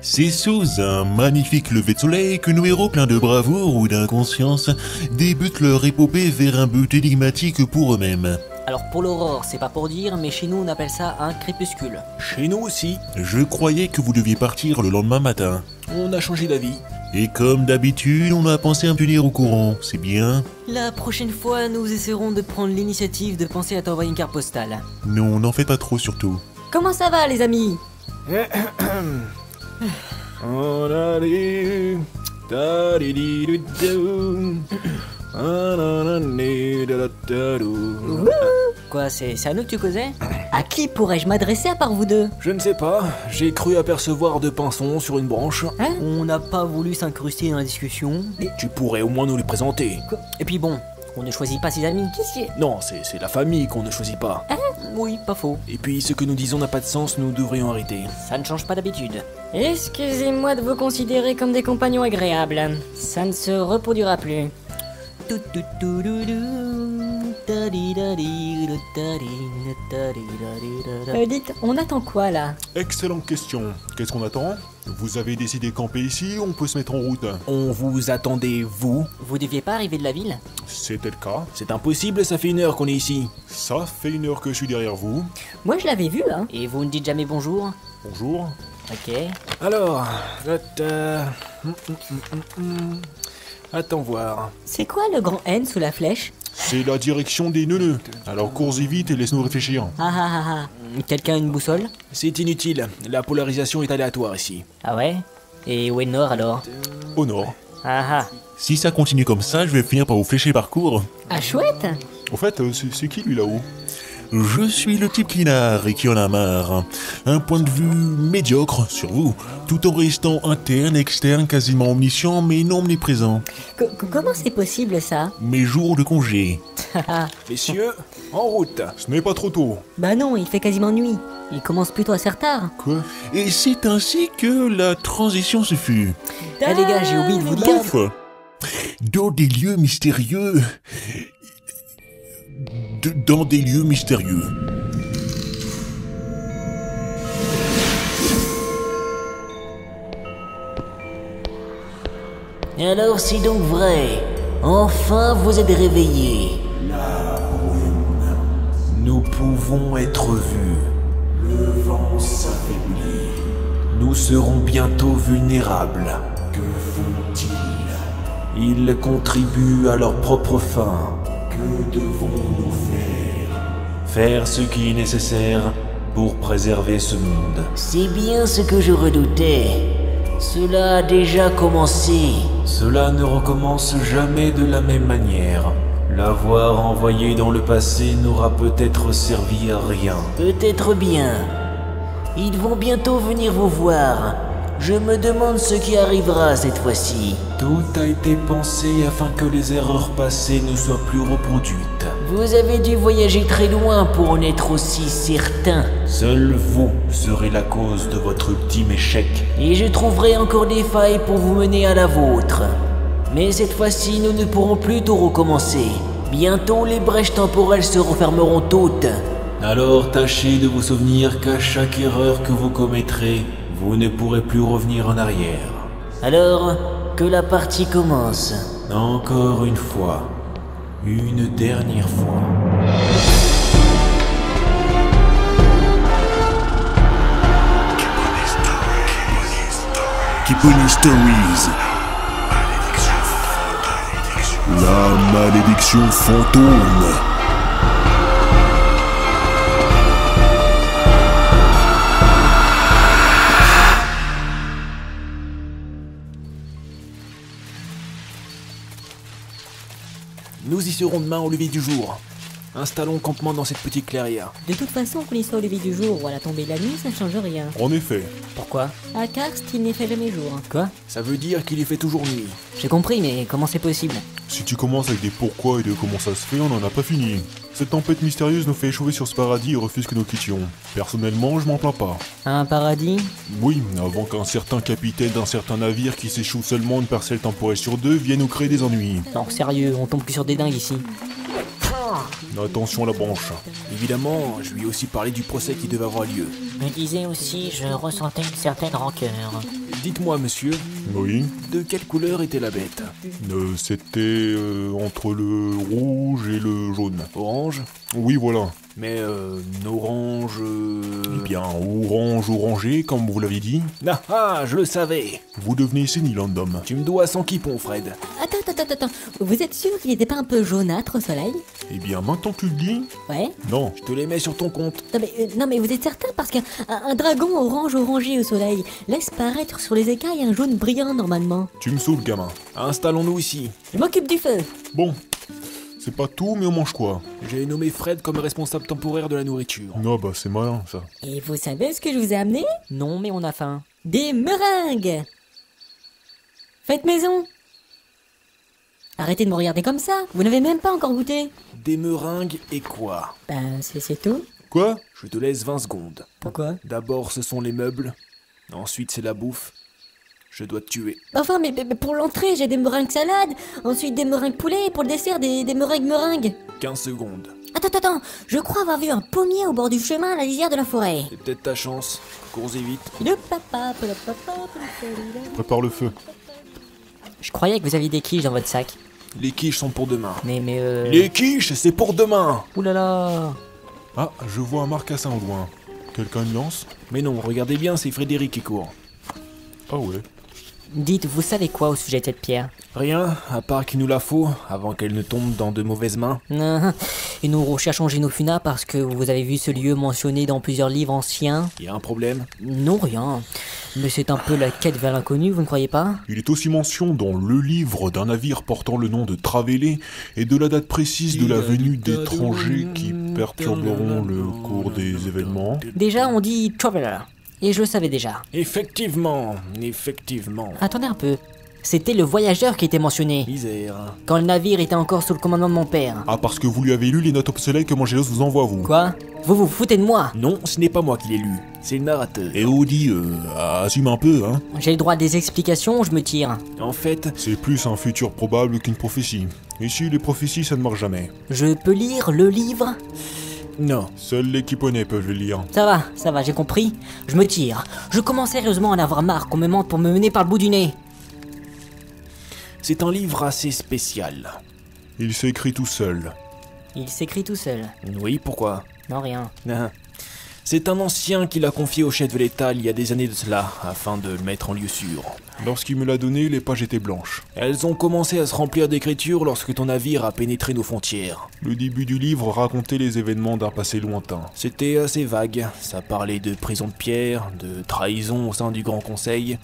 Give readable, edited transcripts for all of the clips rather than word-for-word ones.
C'est sous un magnifique lever de soleil que nos héros pleins de bravoure ou d'inconscience débutent leur épopée vers un but énigmatique pour eux-mêmes. Alors pour l'aurore, c'est pas pour dire, mais chez nous on appelle ça un crépuscule. Chez nous aussi, Je croyais que vous deviez partir le lendemain matin. on a changé d'avis. Et comme d'habitude, on a pensé à me tenir au courant, c'est bien. La prochaine fois, nous essaierons de prendre l'initiative de penser à t'envoyer une carte postale. Non, n'en faites pas trop surtout. Comment ça va les amis? Quoi, c'est à nous que tu causais? À qui pourrais-je m'adresser à part vous deux? Je ne sais pas, j'ai cru apercevoir deux pinsons sur une branche. Hein? On n'a pas voulu s'incruster dans la discussion. Tu pourrais au moins nous les présenter. Quoi? Et puis bon, on ne choisit pas ses amis. Qu'est-ce qui est? Non, c'est la famille qu'on ne choisit pas. Oui, pas faux. Et puis ce que nous disons n'a pas de sens, nous devrions arrêter. Ça ne change pas d'habitude. Excusez-moi de vous considérer comme des compagnons agréables. Ça ne se reproduira plus. Dites, on attend quoi là? Excellente question. Qu'est-ce qu'on attend? Vous avez décidé de camper ici, on peut se mettre en route. On vous attendait, vous? Vous deviez pas arriver de la ville? C'était le cas. C'est impossible, ça fait 1 heure qu'on est ici. Ça fait 1 heure que je suis derrière vous. Moi je l'avais vu, hein. Et vous ne dites jamais bonjour? Bonjour. Ok. Alors, attends voir. C'est quoi le grand N sous la flèche? C'est la direction des neuneux. Alors cours-y vite et laisse-nous réfléchir. Ah ah ah ah. Quelqu'un a une boussole? C'est inutile, la polarisation est aléatoire ici. Ah ouais? Et où est le nord alors? Au nord. Ah ah. Si ça continue comme ça, je vais finir par vous flécher parcours. Ah chouette! Au fait, c'est qui lui là-haut? Je suis le type qui narre et qui en a marre. Un point de vue médiocre sur vous, tout en restant interne, externe, quasiment omniscient, mais non omniprésent. Comment c'est possible ça? Mes jours de congé. Messieurs, en route. Ce n'est pas trop tôt. Bah non, il fait quasiment nuit. Il commence plutôt assez tard. Quoi? Et c'est ainsi que la transition se fut. Eh les gars, j'ai oublié de vous dire. Pouf! Dans des lieux mystérieux. Dans des lieux mystérieux. Alors c'est donc vrai. Enfin vous êtes réveillés. Nous pouvons être vus. Le vent s'affaiblit. Nous serons bientôt vulnérables. Que font-ils? Ils contribuent à leur propre fin. Que devons-nous faire? Faire ce qui est nécessaire pour préserver ce monde. C'est bien ce que je redoutais. Cela a déjà commencé. Cela ne recommence jamais de la même manière. L'avoir envoyé dans le passé n'aura peut-être servi à rien. Peut-être bien. Ils vont bientôt venir vous voir. Je me demande ce qui arrivera cette fois-ci. Tout a été pensé afin que les erreurs passées ne soient plus reproduites. Vous avez dû voyager très loin pour en être aussi certain. Seul vous serez la cause de votre ultime échec. Et je trouverai encore des failles pour vous mener à la vôtre. Mais cette fois-ci, nous ne pourrons plus tout recommencer. Bientôt, les brèches temporelles se refermeront toutes. Alors tâchez de vous souvenir qu'à chaque erreur que vous commettrez, vous ne pourrez plus revenir en arrière. Alors, que la partie commence. Encore une fois. Une dernière fois. Kiponi Stories. La malédiction fantôme. Nous y serons demain au lever du jour. Installons campement dans cette petite clairière. De toute façon, qu'on y soit au lever du jour ou à la tombée de la nuit, ça ne change rien. En effet. Pourquoi? À Karst, il n'est fait jamais jour. Quoi? Ça veut dire qu'il y fait toujours nuit. J'ai compris, mais comment c'est possible? Si tu commences avec des pourquoi et de comment ça se fait, on n'en a pas fini. Cette tempête mystérieuse nous fait échouer sur ce paradis et refuse que nous quittions. Personnellement, je m'en plains pas. Un paradis? Oui, avant qu'un certain capitaine d'un certain navire qui s'échoue seulement une parcelle temporelle sur 2 vienne nous créer des ennuis. Non, sérieux, on tombe plus sur des dingues ici. Attention à la branche. Évidemment, je lui ai aussi parlé du procès qui devait avoir lieu. Me disais aussi, je ressentais une certaine rancœur. Dites-moi, monsieur, Oui. de quelle couleur était la bête? C'était entre le rouge et le jaune. Orange? Oui, voilà. Mais une orange... Eh bien, orange orangé, comme vous l'avez dit. Ah, je le savais. Vous devenez sénile, homme. Tu me dois 100 quipons, Fred. Attends. Vous êtes sûr qu'il n'était pas un peu jaunâtre au soleil? Eh bien, maintenant que tu le dis, Ouais. non. Je te les mets sur ton compte. Non mais vous êtes certain parce qu'un dragon orange orangé au soleil laisse paraître sur les écailles un jaune brillant normalement. Tu me saoules, gamin. Installons-nous ici. Je m'occupe du feu. Bon, c'est pas tout, mais on mange quoi? J'ai nommé Fred comme responsable temporaire de la nourriture. Non, bah c'est malin, ça. Et vous savez ce que je vous ai amené? Non, mais on a faim. Des meringues. Faites maison. Arrêtez de me regarder comme ça, vous n'avez même pas encore goûté. Des meringues et quoi? Ben c'est tout. Quoi? Je te laisse 20 secondes. Pourquoi? D'abord, ce sont les meubles. Ensuite, c'est la bouffe. Je dois te tuer. Enfin mais pour l'entrée j'ai des meringues salades, ensuite des meringues poulet et pour le dessert des meringues. 15 secondes. Attends, je crois avoir vu un pommier au bord du chemin à la lisière de la forêt. C'est peut-être ta chance. Cours-y vite. Prépare le feu. Je croyais que vous aviez des quiches dans votre sac. Les quiches sont pour demain. Mais Les quiches, c'est pour demain. Oulala. Ah, je vois un marcassin au loin. Quelqu'un une lance? Mais non, regardez bien, c'est Frédéric qui court. Ah ouais. Dites, vous savez quoi au sujet de cette pierre? Rien, à part qu'il nous la faut, avant qu'elle ne tombe dans de mauvaises mains. Et nous recherchons Génofuna parce que vous avez vu ce lieu mentionné dans plusieurs livres anciens. Y a un problème? Non, rien. Mais c'est un peu la quête vers l'inconnu, vous ne croyez pas? Il est aussi mention dans le livre d'un navire portant le nom de Travellé et de la date précise de la venue d'étrangers qui perturberont le cours des événements. Déjà, on dit Traveler. Et je le savais déjà. Effectivement. Attendez un peu. C'était le voyageur qui était mentionné. Misère. Quand le navire était encore sous le commandement de mon père. Ah, parce que vous lui avez lu les notes obsolètes que Mangelos vous envoie, vous. Quoi? Vous vous foutez de moi? Non, ce n'est pas moi qui l'ai lu, c'est le narrateur. Et Audi, assume un peu, hein. J'ai le droit à des explications ou je me tire? En fait, C'est plus un futur probable qu'une prophétie. Ici, les prophéties, ça ne marche jamais. Je peux lire le livre? non. Seuls les Kiponais peuvent le lire. Ça va, j'ai compris. Je me tire. Je commence sérieusement à en avoir marre qu'on me mente pour me mener par le bout du nez. C'est un livre assez spécial. Il s'écrit tout seul. Il s'écrit tout seul. Oui, pourquoi? Non, rien. Ah. C'est un ancien qui l'a confié au chef de l'État il y a des années de cela, afin de le mettre en lieu sûr. Lorsqu'il me l'a donné, les pages étaient blanches. Elles ont commencé à se remplir d'écriture lorsque ton navire a pénétré nos frontières. Le début du livre racontait les événements d'un passé lointain. C'était assez vague, ça parlait de prison de pierre, de trahison au sein du Grand Conseil,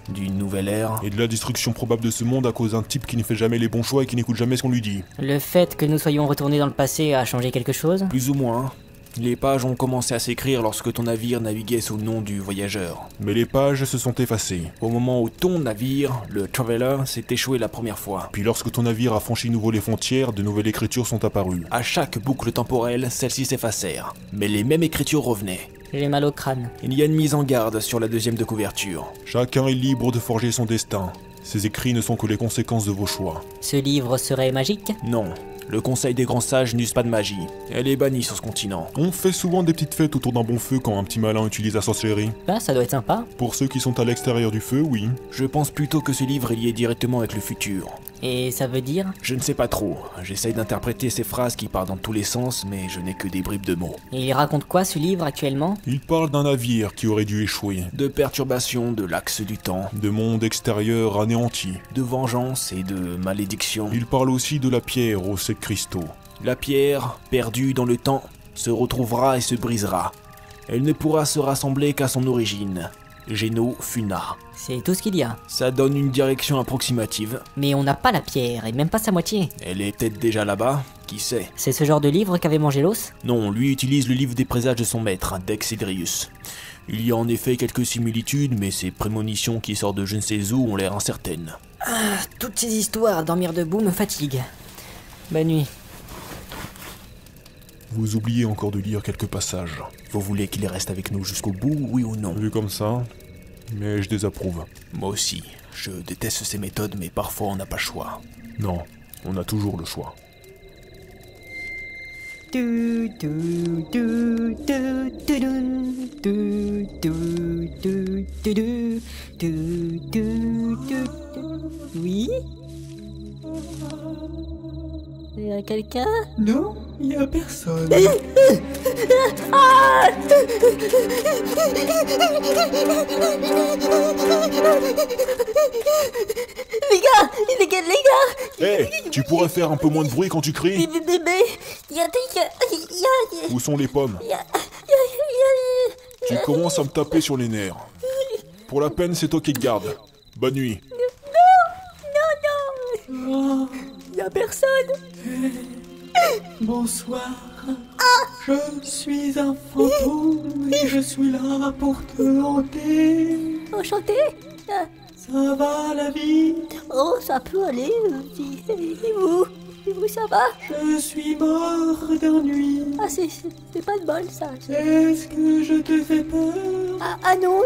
d'une nouvelle ère. Et de la destruction probable de ce monde à cause d'un type qui ne fait jamais les bons choix et qui n'écoute jamais ce qu'on lui dit. Le fait que nous soyons retournés dans le passé a changé quelque chose? Plus ou moins. Les pages ont commencé à s'écrire lorsque ton navire naviguait sous le nom du voyageur. Mais les pages se sont effacées. Au moment où ton navire, le Traveler, s'est échoué la première fois. Puis lorsque ton navire a franchi nouveau les frontières, de nouvelles écritures sont apparues. À chaque boucle temporelle, celles-ci s'effacèrent. Mais les mêmes écritures revenaient. J'ai mal au crâne. Il y a une mise en garde sur la deuxième de couverture. Chacun est libre de forger son destin. Ces écrits ne sont que les conséquences de vos choix. Ce livre serait magique? Non. Le Conseil des Grands Sages n'use pas de magie. Elle est bannie sur ce continent. On fait souvent des petites fêtes autour d'un bon feu quand un petit malin utilise la sorcellerie. Bah, ça doit être sympa. Pour ceux qui sont à l'extérieur du feu, oui. Je pense plutôt que ce livre est lié directement avec le futur. Et ça veut dire? Je ne sais pas trop. J'essaye d'interpréter ces phrases qui partent dans tous les sens, mais je n'ai que des bribes de mots. Et il raconte quoi ce livre actuellement? Il parle d'un navire qui aurait dû échouer, De perturbations de l'axe du temps, de monde extérieur anéanti. de vengeance et de malédiction. Il parle aussi de la pierre aux 7 cristaux. La pierre, perdue dans le temps, se retrouvera et se brisera. Elle ne pourra se rassembler qu'à son origine. Génofuna. C'est tout ce qu'il y a. Ça donne une direction approximative. Mais on n'a pas la pierre, et même pas sa moitié. Elle est peut-être déjà là-bas, qui sait. C'est ce genre de livre qu'avait Mangelos? Non, lui utilise le livre des présages de son maître, Dexedrius. Il y a en effet quelques similitudes, mais ces prémonitions qui sortent de je ne sais où ont l'air incertaines. Toutes ces histoires à dormir debout me fatiguent. Bonne nuit. Vous oubliez encore de lire quelques passages. Vous voulez qu'il reste avec nous jusqu'au bout, oui ou non? Vu comme ça, mais je désapprouve. Moi aussi. Je déteste ces méthodes, mais parfois on n'a pas le choix. Non, on a toujours le choix. Oui? Y a quelqu'un? Non, il y a personne. Les gars! Hé, tu pourrais faire un peu moins de bruit quand tu cries? Mais, Où sont les pommes? Tu commences à me taper sur les nerfs. Pour la peine, c'est toi qui te garde. Bonne nuit. y a personne! Bonsoir. Je suis un fantôme et je suis là pour te hanter. Enchanté! Ça va la vie? Oh, ça peut aller. Et vous, ça va? Je suis mort d'ennui. Ah, c'est pas de bol, ça. Est-ce que je te fais peur? Ah non,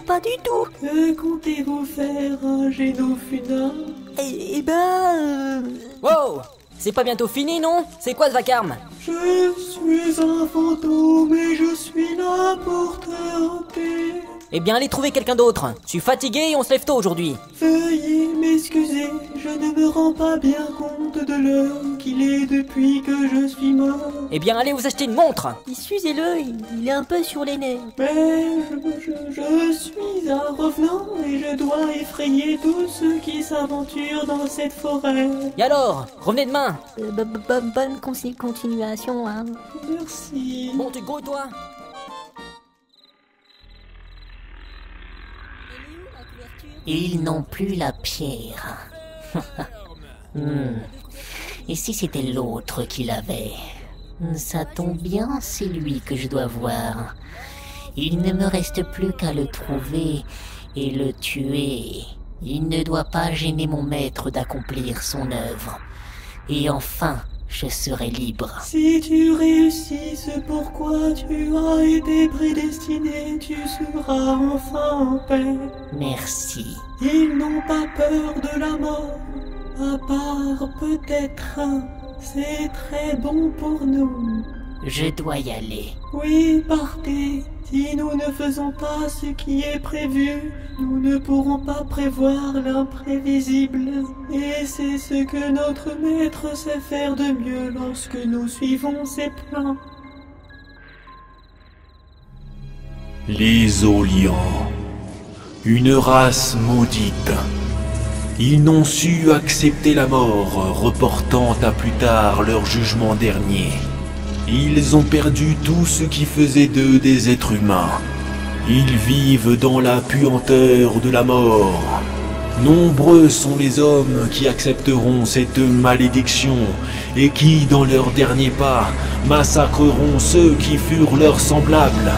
pas du tout. Que comptez-vous faire un génofunin? Eh ben... Wow! C'est pas bientôt fini, non? C'est quoi ce vacarme? Je suis un fantôme et je suis là pour te hanter. Eh bien, allez trouver quelqu'un d'autre. Je suis fatigué et on se lève tôt aujourd'hui. Veuillez m'excuser, je ne me rends pas bien compte de l'heure qu'il est depuis que je suis mort. Eh bien, allez vous acheter une montre. Excusez-le, il est un peu sur les nerfs. Mais je suis un revenant et je dois effrayer tous ceux qui s'aventurent dans cette forêt. Et alors? Revenez demain. Bonne continuation, hein. Merci. Bon, tu te gros, toi? Ils n'ont plus la pierre. Et si c'était l'autre qui l'avait? Ça tombe bien, c'est lui que je dois voir. Il ne me reste plus qu'à le trouver et le tuer. Il ne doit pas gêner mon maître d'accomplir son œuvre. Et enfin, je serai libre. Si tu réussis ce pourquoi tu as été prédestiné, tu seras enfin en paix. Merci. Ils n'ont pas peur de la mort, à part peut-être un. C'est très bon pour nous. Je dois y aller. Oui, partez. Si nous ne faisons pas ce qui est prévu, nous ne pourrons pas prévoir l'imprévisible. Et c'est ce que notre maître sait faire de mieux lorsque nous suivons ses plans. Les Olians, une race maudite. Ils n'ont su accepter la mort, reportant à plus tard leur jugement dernier. Ils ont perdu tout ce qui faisait d'eux des êtres humains. Ils vivent dans la puanteur de la mort. Nombreux sont les hommes qui accepteront cette malédiction et qui, dans leur dernier pas, massacreront ceux qui furent leurs semblables.